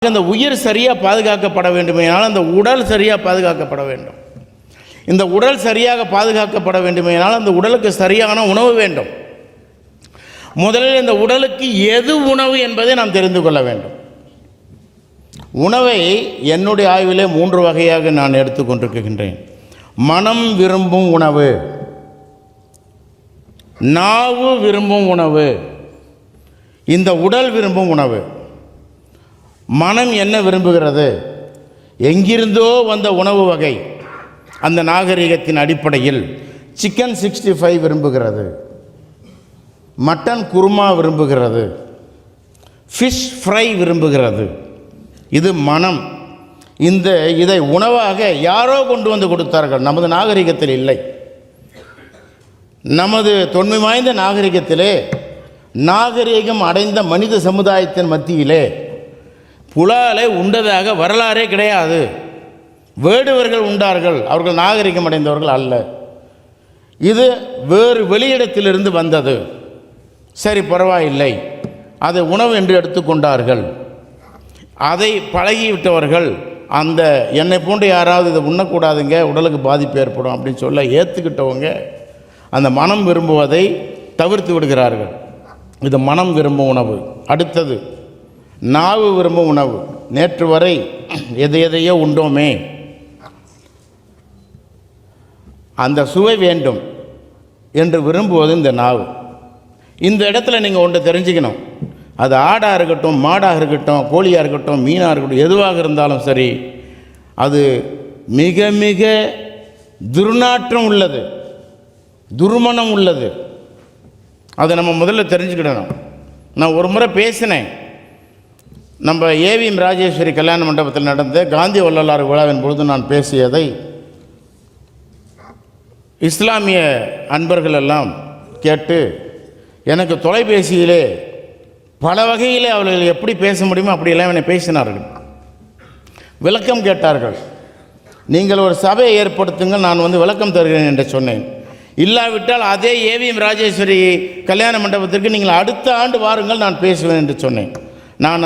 அந்த உயிர் சரியாக பாதுகாக்கப்பட வேண்டுமேனால் அந்த உடல் சரியாக பாதுகாக்கப்பட வேண்டும். இந்த உடல் சரியாக பாதுகாக்கப்பட வேண்டுமேனால் அந்த உடலுக்கு சரியான உணவு வேண்டும். முதலில் இந்த உடலுக்கு எது உணவு என்பதை நாம் தெரிந்து கொள்ள வேண்டும். உணவை என்னுடைய ஆய்விலே 3 வகையாக நான் எடுத்துக்கொண்டிருக்கின்றேன். மனம் விரும்பும் உணவு, நாவு விரும்பும் உணவு, இந்த உடல் விரும்பும் உணவு. மனம் என்ன விரும்புகிறது? எங்கிருந்தோ வந்த உணவு வகை. அந்த நாகரிகத்தின் அடிப்படையில் சிக்கன் 65 விரும்புகிறது, மட்டன் குருமா விரும்புகிறது, ஃபிஷ் ஃப்ரை விரும்புகிறது. இது மனம். இதை உணவாக யாரோ கொண்டு வந்து கொடுத்தார்கள். நமது நாகரிகத்தில் இல்லை. நமது தொன்மை வாய்ந்த நாகரிகத்திலே, நாகரிகம் அடைந்த மனித சமுதாயத்தின் மத்தியிலே புலாலை உண்டதாக வரலாறே கிடையாது. வேடுவர்கள் உண்டார்கள், அவர்கள் நாகரிகம் அடைந்தவர்கள் அல்ல. இது வேறு வெளியிடத்திலிருந்து வந்தது. சரி, பரவாயில்லை, அதை உணவு என்று எடுத்துக்கொண்டார்கள். அதை பழகிவிட்டவர்கள் அந்த என்னை போன்று யாராவது இதை உண்ணக்கூடாதுங்க, உடலுக்கு பாதிப்பு ஏற்படும் அப்படின்னு சொல்ல ஏற்றுக்கிட்டவங்க அந்த மனம் விரும்புவதை தவிர்த்து விடுகிறார்கள். இது மனம் விரும்பும் உணவு. அடுத்தது நாவு விரும்பும் உணவு. நேற்று வரை எதையோ உண்டோமே, அந்த சுவை வேண்டும் என்று விரும்புவது இந்த நாவு. இந்த இடத்துல நீங்கள் ஒன்று தெரிஞ்சுக்கணும். அது ஆடாக இருக்கட்டும், மாடாக இருக்கட்டும், கோழியாக இருக்கட்டும், மீனாக இருக்கட்டும், எதுவாக இருந்தாலும் சரி, அது மிக மிக துர்நாற்றம் உள்ளது, துர்மணம் உள்ளது. அதை நம்ம முதல்ல தெரிஞ்சுக்கிடணும். நான் ஒரு முறை பேசினேன். நம்ம ஏவிஎம் ராஜேஸ்வரி கல்யாண மண்டபத்தில் நடந்த காந்தி வள்ளலார் விழாவின் பொழுது நான் பேசியதை இஸ்லாமிய அன்பர்கள் எல்லாம் கேட்டு எனக்கு தொலைபேசியிலே பல வகையிலே அவர்கள் எப்படி பேச முடியுமோ அப்படியெல்லாம் என்னை பேசினார்கள், விளக்கம் கேட்டார்கள். நீங்கள் ஒரு சபையை ஏற்படுத்துங்கள், நான் வந்து விளக்கம் தருகிறேன் என்று சொன்னேன். இல்லாவிட்டால் அதே ஏவிஎம் ராஜேஸ்வரி கல்யாண மண்டபத்திற்கு நீங்கள் அடுத்த ஆண்டு வாருங்கள், நான் பேசுவேன் என்று சொன்னேன். நான்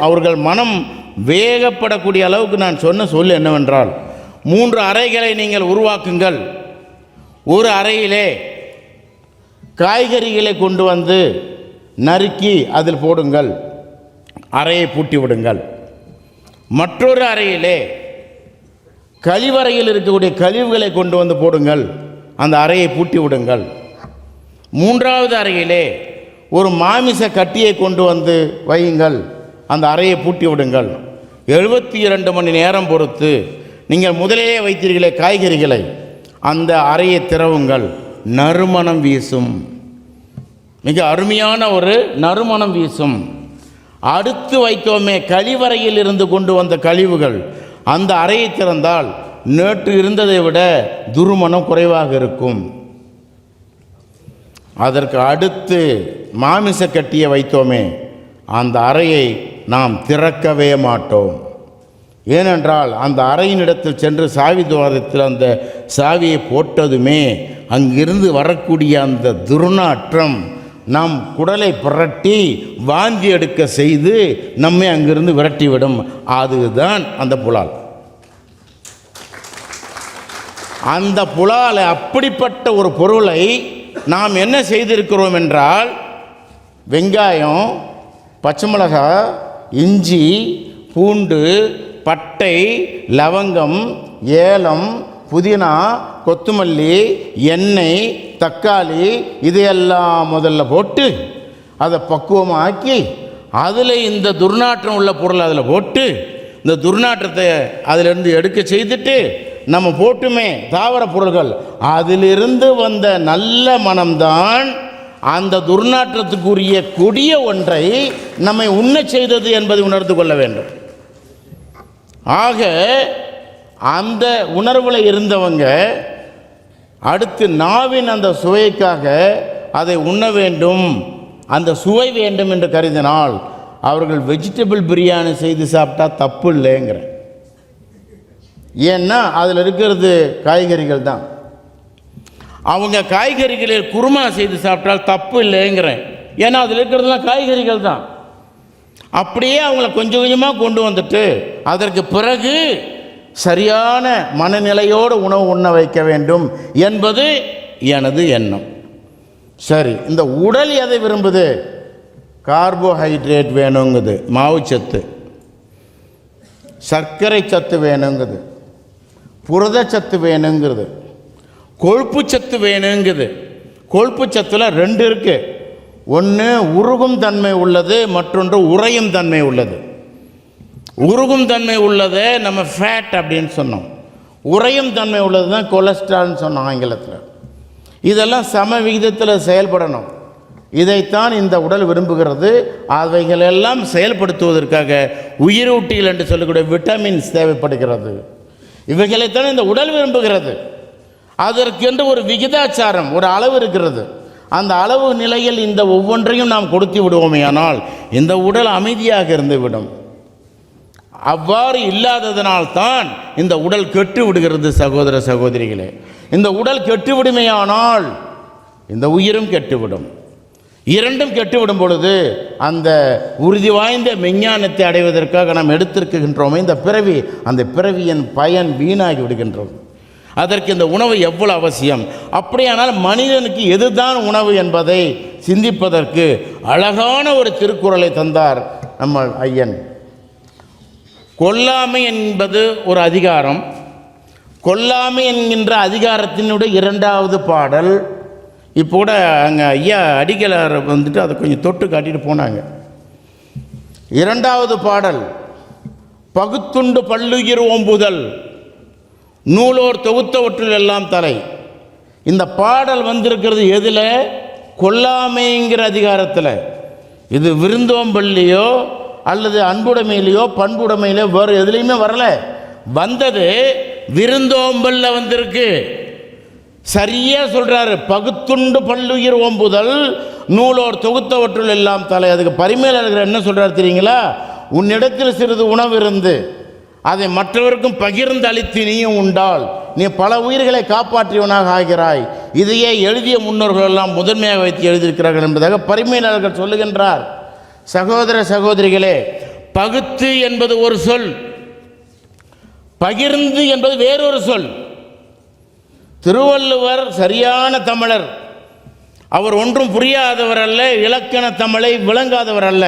அவர்கள் மனம் வேகப்படக்கூடிய அளவுக்கு நான் சொன்ன சொல் என்னவென்றால், 3 அறைகளை நீங்கள் உருவாக்குங்கள். ஒரு அறையிலே காய்கறிகளை கொண்டு வந்து நறுக்கி அதில் போடுங்கள், அறையை பூட்டி விடுங்கள். மற்றொரு அறையிலே கழிவறையில் இருக்கக்கூடிய கழிவுகளை கொண்டு வந்து போடுங்கள், அந்த அறையை பூட்டி விடுங்கள். 3வது அறையிலே ஒரு மாமிச கட்டியை கொண்டு வந்து வையுங்கள், அந்த அறையை பூட்டி விடுங்கள். 72 மணி நேரம் பொறுத்து நீங்கள் முதலிலே வைத்தீர்களே காய்கறிகளை, அந்த அறையை திறவுங்கள், நறுமணம் வீசும், மிக அருமையான ஒரு நறுமணம் வீசும். அடுத்து வைத்தோமே கழிவறையில் இருந்து கொண்டு வந்த கழிவுகள், அந்த அறையை திறந்தால் நேற்று இருந்ததை விட துர்மணம் குறைவாக இருக்கும். அதற்கு அடுத்து மாமிச கட்டியை வைத்தோமே, அந்த அறையை நாம் திறக்கவே மாட்டோம். ஏனென்றால் அந்த அறையினிடத்தில் சென்று சாவி துவாரத்தில் அந்த சாவியை போட்டதுமே அங்கிருந்து வரக்கூடிய அந்த துர்நாற்றம் நம் குடலை புரட்டி வாந்தி எடுக்க செய்து நம்மை அங்கிருந்து விரட்டிவிடும். அதுதான் அந்த புலால். அந்த புலாலை, அப்படிப்பட்ட ஒரு பொருளை நாம் என்ன செய்திருக்கிறோம் என்றால், வெங்காயம், பச்சை மிளகாய், இஞ்சி, பூண்டு, பட்டை, லவங்கம், ஏலம், புதினா, கொத்தமல்லி, எண்ணெய், தக்காளி, இதையெல்லாம் முதல்ல போட்டு அதை பக்குவமாக்கி அதில் இந்த துர்நாற்றம் உள்ள பொருள் அதில் போட்டு இந்த துர்நாற்றத்தை அதிலிருந்து எடுக்க செய்துட்டு நம்ம போட்டுமே தாவர பொருள்கள், அதிலிருந்து வந்த நல்ல மனம்தான் அந்த துர்நாற்றத்துக்குரிய கொடிய ஒன்றை நம்மை உண்ண செய்தது என்பதை உணர்ந்து கொள்ள வேண்டும். ஆக அந்த உணர்வில் இருந்தவங்க அடுத்து நாவின் அந்த சுவைக்காக அதை உண்ண வேண்டும், அந்த சுவை வேண்டும் என்று கருதினால் அவர்கள் வெஜிடபிள் பிரியாணி செய்து சாப்பிட்டா தப்பு இல்லைங்கிற. ஏன்னா அதில் இருக்கிறது காய்கறிகள் தான். அவங்க காய்கறிகளில் குருமா செய்து சாப்பிட்டால் தப்பு இல்லைங்கிறேன். ஏன்னா அதில் இருக்கிறதுலாம் காய்கறிகள் தான். அப்படியே அவங்கள கொஞ்சம் கொஞ்சமாக கொண்டு வந்துட்டு அதற்கு பிறகு சரியான மனநிலையோடு உணவு உண்ண வைக்க வேண்டும் என்பது எனது எண்ணம். சரி, இந்த உடல் எதை விரும்புது? கார்போஹைட்ரேட் வேணுங்குது, மாவுச்சத்து, சர்க்கரை சத்து வேணுங்குது, புரதச்சத்து வேணுங்கிறது, கொழுப்பு சத்து வேணுங்குது. கொழுப்பு சத்தில் 2 இருக்கு. ஒன்று உருகும் தன்மை உள்ளது, மற்றொன்று உறையும் தன்மை உள்ளது. உருகும் தன்மை உள்ளதை நம்ம ஃபேட் அப்படின்னு சொன்னோம். உறையும் தன்மை உள்ளது தான் கொலஸ்ட்ரால்னு சொன்னோம் ஆங்கிலத்தில். இதெல்லாம் சம விகிதத்தில் செயல்படணும். இதைத்தான் இந்த உடல் விரும்புகிறது. அவைகளெல்லாம் செயல்படுத்துவதற்காக உயிரூட்டிகள் என்று சொல்லக்கூடிய விட்டமின்ஸ் தேவைப்படுகிறது. இவைகளைத்தான் இந்த உடல் விரும்புகிறது. அதற்கென்று ஒரு விகிதாச்சாரம், ஒரு அளவு இருக்கிறது. அந்த அளவு நிலையில் இந்த ஒவ்வொன்றையும் நாம் கொடுத்து விடுவோமே, ஆனால் இந்த உடல் அமைதியாக இருந்துவிடும். அவ்வாறு இல்லாததனால்தான் இந்த உடல் கெட்டு விடுகிறது. சகோதர சகோதரிகளே, இந்த உடல் கெட்டுவிடுமையானால் இந்த உயிரும் கெட்டுவிடும். இரண்டும் கெட்டுவிடும் பொழுது அந்த உறுதி வாய்ந்த மெஞ்ஞானத்தை அடைவதற்காக நாம் எடுத்திருக்கின்றோமே இந்த பிறவி, அந்த பிறவியின் பயன் வீணாகி விடுகின்றது. அதற்கு இந்த உணவு எவ்வளவு அவசியம்? அப்படியானால் மனிதனுக்கு எதுதான் உணவு என்பதை சிந்திப்பதற்கு அழகான ஒரு திருக்குறளை தந்தார் நம்ம ஐயன். கொல்லாமை என்பது ஒரு அதிகாரம். கொல்லாமை என்கின்ற அதிகாரத்தினுடைய 2வது பாடல். இப்போ கூட அங்கே ஐயா அடிகளார் வந்துட்டு அதை கொஞ்சம் தொட்டு காட்டிட்டு போனாங்க. 2வது பாடல், பகுத்துண்டு பல்லுயிர் ஓம்புதல் நூலோர் தொகுத்தவற்றில் எல்லாம் தலை. இந்த பாடல் வந்திருக்கிறது எதில்? கொல்லாமைங்கிற அதிகாரத்தில். இது விருந்தோம்பல்லையோ அல்லது அன்புடைமையிலையோ பண்புடைமையிலையோ வேறு எதுலேயுமே வரல. வந்தது விருந்தோம்பல்ல வந்திருக்கு. சரியா சொல்றாரு, பகுத்துண்டு பல்லுயிர் ஓம்புதல் நூலோர் தொகுத்தவற்றுள் எல்லாம் தலை. அதுக்கு பரிமேலழகர் என்ன சொல்றாரு தெரியுங்களா? உன்னிடத்தில் சிறிது உணவு இருந்து அதை மற்றவருக்கும் பகிர்ந்து அளித்து நீயும் உண்டால் நீ பல உயிர்களை காப்பாற்றியவனாக ஆகிறாய். இதையே எழுதிய முன்னோர்கள் எல்லாம் முதன்மையாக வைத்து எழுதியிருக்கிறார்கள் என்பதாக பரிமேலழகர் சொல்லுகின்றார். சகோதர சகோதரிகளே, பகுத்து என்பது ஒரு சொல், பகிர்ந்து என்பது வேறொரு சொல். திருவள்ளுவர் சரியான தமிழர். அவர் ஒன்றும் புரியாதவர் அல்ல, இலக்கண தமிழை விளங்காதவர் அல்ல.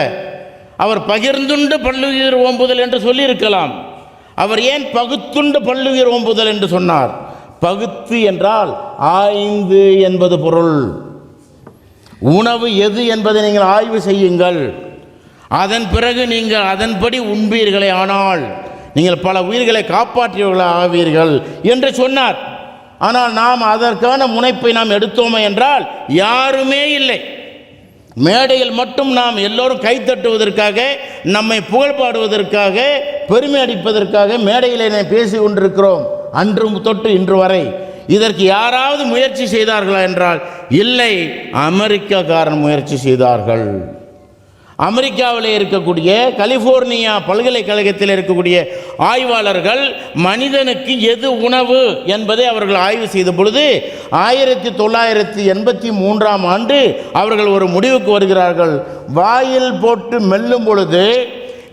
அவர் பகிர்ந்துண்டு பல்லுயிர் ஓம்புதல் என்று சொல்லியிருக்கலாம். அவர் ஏன் பகுத்துண்டு பல்லுயிர் ஓம்புதல் என்று சொன்னார்? பகுத்து என்றால் ஆய்ந்து என்பது பொருள். உணவு எது என்பதை நீங்கள் ஆய்வு செய்யுங்கள், அதன் பிறகு நீங்கள் அதன்படி உண்பீர்களே, ஆனால் நீங்கள் பல உயிர்களை காப்பாற்றியவர்களாக ஆவீர்கள் என்று சொன்னார். ஆனால் நாம் அதற்கான முனைப்பை நாம் எடுத்தோமே என்றால் யாருமே இல்லை. மேடையில் மட்டும் நாம் எல்லோரும் கைத்தட்டுவதற்காக, நம்மை புகழ்பாடுவதற்காக, பெருமை அடிப்பதற்காக மேடையில் பேசி கொண்டிருக்கிறோம். அன்று தொட்டு இன்று வரை இதற்கு யாராவது முயற்சி செய்தார்களா என்றால் இல்லை. அமெரிக்காக்காரன் முயற்சி செய்தார்கள். அமெரிக்காவில் இருக்கக்கூடிய கலிஃபோர்னியா பல்கலைக்கழகத்தில் இருக்கக்கூடிய ஆய்வாளர்கள் மனிதனுக்கு எது உணவு என்பதை அவர்கள் ஆய்வு செய்த பொழுது 1983ஆம் ஆண்டு அவர்கள் ஒரு முடிவுக்கு வருகிறார்கள். வாயில் போட்டு மெல்லும் பொழுது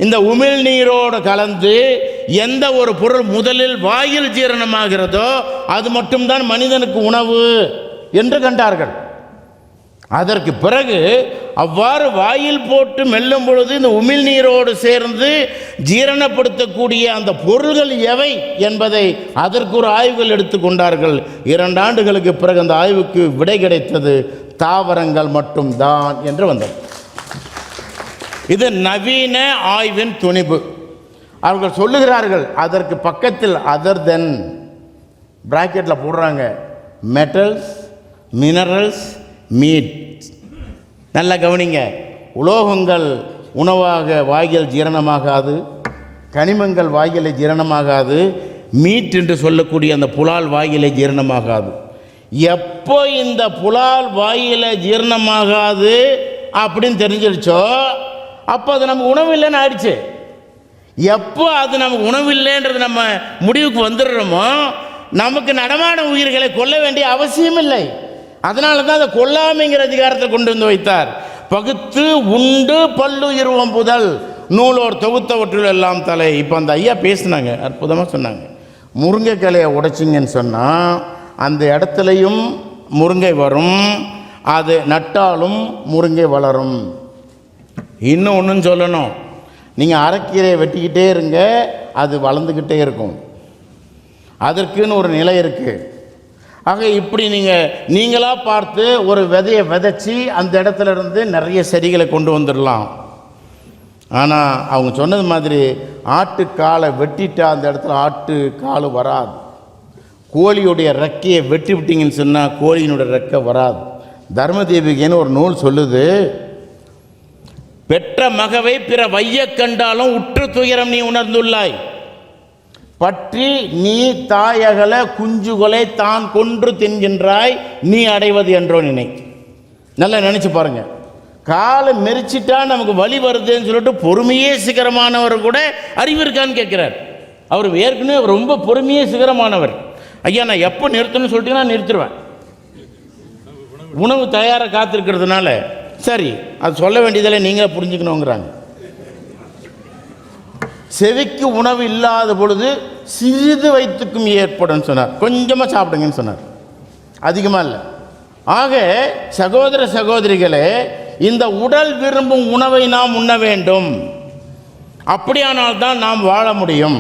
இந்த உமிழ்நீரோடு கலந்து எந்த ஒரு பொருள் முதலில் வாயில் ஜீரணமாகிறதோ அது மட்டும்தான் மனிதனுக்கு உணவு என்று கண்டார்கள். அதற்கு பிறகு அவ்வாறு வாயில் போட்டு மெல்லும் பொழுது இந்த உமிழ்நீரோடு சேர்ந்து ஜீரணப்படுத்தக்கூடிய அந்த பொருள்கள் எவை என்பதை அதற்கு ஒரு ஆய்வுகள் எடுத்துக்கொண்டார்கள். 2 ஆண்டுகளுக்கு பிறகு அந்த ஆய்வுக்கு விடை கிடைத்தது, தாவரங்கள் மட்டும்தான் என்று வந்தது. இது நவீன ஆய்வின் துணிவு. அவர்கள் சொல்லுகிறார்கள், அதற்கு பக்கத்தில் அதர் தென் பிராக்கெட்டில் போடுறாங்க, மெட்டல்ஸ், மினரல்ஸ், மீட். நல்லா கவனிங்க, உலோகங்கள் உணவாக வாயில் ஜீரணமாகாது, கனிமங்கள் வாயிலை ஜீரணமாகாது, மீட் என்று சொல்லக்கூடிய அந்த புலால் வாயிலை ஜீரணமாகாது. எப்போ இந்த புலால் வாயில ஜீரணமாகாது அப்படின்னு தெரிஞ்சிருச்சோ அப்போ அது நமக்கு உணவு இல்லைன்னு ஆயிடுச்சு. எப்போ அது நமக்கு உணவு இல்லைன்றது நம்ம முடிவுக்கு வந்துடுறோமோ நமக்கு நடமாட உயிர்களை கொல்ல வேண்டிய அவசியம் இல்லை. அதனால தான் அதை கொல்லாமைங்கிற அதிகாரத்தை கொண்டு வந்து வைத்தார். பகுத்து உண்டு பல்லுயிர் ஓம்புதல். நூலோர் தொகுத்தவற்றில் எல்லாம் தலை. இப்போ அந்த ஐயா பேசினாங்க, அற்புதமாக சொன்னாங்க. முருங்கைக்கிளையை உடைச்சிங்கன்னு சொன்னால் அந்த இடத்துலையும் முருங்கை வரும், அது நட்டாலும் முருங்கை வளரும். இன்னும் ஒன்றும் சொல்லணும், நீங்கள் அரைக்கீரையை வெட்டிக்கிட்டே இருங்க, அது வளர்ந்துக்கிட்டே இருக்கும். அதற்குன்னு ஒரு நிலை இருக்குது. ஆக இப்படி நீங்களாக பார்த்து ஒரு விதையை விதைச்சி அந்த இடத்துல இருந்து நிறைய செடிகளை கொண்டு வந்துடலாம். ஆனால் அவங்க சொன்னது மாதிரி ஆட்டுக்காலை வெட்டிட்டா அந்த இடத்துல ஆட்டு கால் வராது. கோழியுடைய ரெக்கையை வெட்டி விட்டிங்கன்னு சொன்னால் கோழியினுடைய ரெக்கை வராது. தர்மதீபிகைன்னு ஒரு நூல் சொல்லுது, பெற்ற மகவை பிற வைய கண்டாலும் உற்று துயரம் நீ உணர்ந்துள்ளாய், பற்றி நீ தாயகல குஞ்சுகளை தான் கொன்று தின்கின்றாய், நீ அடைவது என்றோ நினை. நல்லா நினைச்சு பாருங்க. காலை மெரிச்சிட்டா நமக்கு வலி வருதுன்னு சொல்லிட்டு பொறுமையே சிகரமானவர் கூட அறிவு இருக்கான்னு கேட்கிறார். அவர் ஏற்கனவே ரொம்ப பொறுமையே சிகரமானவர். ஐயா நான் எப்போ நிறுத்தணும்னு சொல்லிட்டீங்கன்னா நிறுத்திடுவேன். உணவு தயாராக காத்திருக்கிறதுனால சரி, அது சொல்ல வேண்டியதில் நீங்களே புரிஞ்சுக்கணுங்கிறாங்க. செவிக்கு உணவு இல்லாத பொழுது சிறிது வயிற்றுக்கும் ஏற்படும் சொன்னார். கொஞ்சமாக சாப்பிடுங்கன்னு சொன்னார், அதிகமாக இல்லை. ஆக சகோதர சகோதரிகளே, இந்த உடல் விரும்பும் உணவை நாம் உண்ண வேண்டும். அப்படியானால் தான் நாம் வாழ முடியும்.